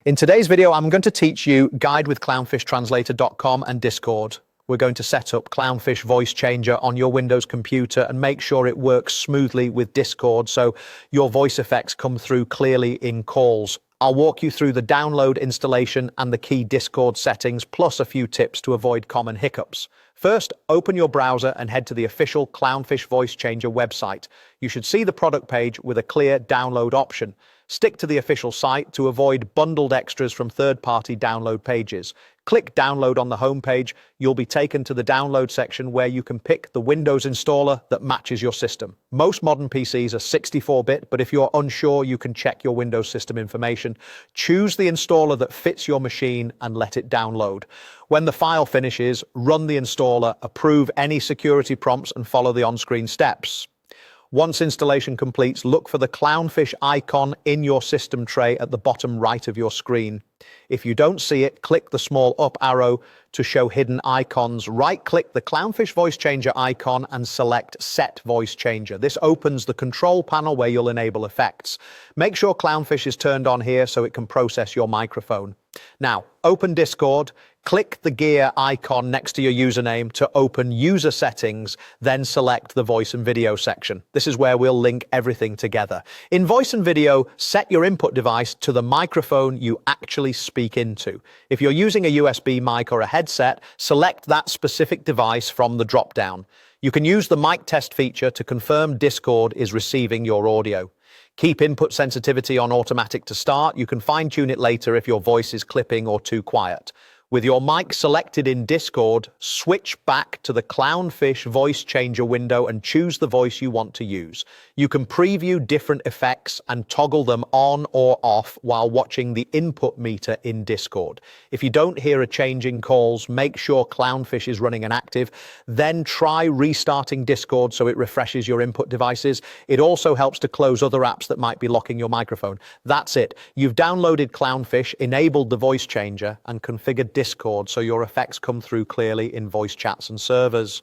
In today's video, I'm going to teach you guidewithclownfishtranslator.com and Discord. We're going to set up Clownfish Voice Changer on your Windows computer and make sure it works smoothly with Discord so your voice effects come through clearly in calls. I'll walk you through the download, installation, and the key Discord settings, plus a few tips to avoid common hiccups. First, open your browser and head to the official Clownfish Voice Changer website. You should see the product page with a clear download option. Stick to the official site to avoid bundled extras from third-party download pages. Click Download on the homepage. You'll be taken to the download section where you can pick the Windows installer that matches your system. Most modern PCs are 64-bit, but if you're unsure, you can check your Windows system information. Choose the installer that fits your machine and let it download. When the file finishes, run the installer, approve any security prompts, and follow the on-screen steps. Once installation completes, look for the Clownfish icon in your system tray at the bottom right of your screen. If you don't see it, click the small up arrow to show hidden icons. Right-click the Clownfish Voice Changer icon and select Set Voice Changer. This opens the control panel where you'll enable effects. Make sure Clownfish is turned on here so it can process your microphone. Now, open Discord. Click the gear icon next to your username to open user settings, then select the voice and video section. This is where we'll link everything together. In voice and video, set your input device to the microphone you actually speak into. If you're using a USB mic or a headset, select that specific device from the drop-down. You can use the mic test feature to confirm Discord is receiving your audio. Keep input sensitivity on automatic to start. You can fine-tune it later if your voice is clipping or too quiet. With your mic selected in Discord, switch back to the Clownfish Voice Changer window and choose the voice you want to use. You can preview different effects and toggle them on or off while watching the input meter in Discord. If you don't hear a change in calls, make sure Clownfish is running and active. Then try restarting Discord so it refreshes your input devices. It also helps to close other apps that might be locking your microphone. That's it. You've downloaded Clownfish, enabled the voice changer, and configured Discord so your effects come through clearly in voice chats and servers.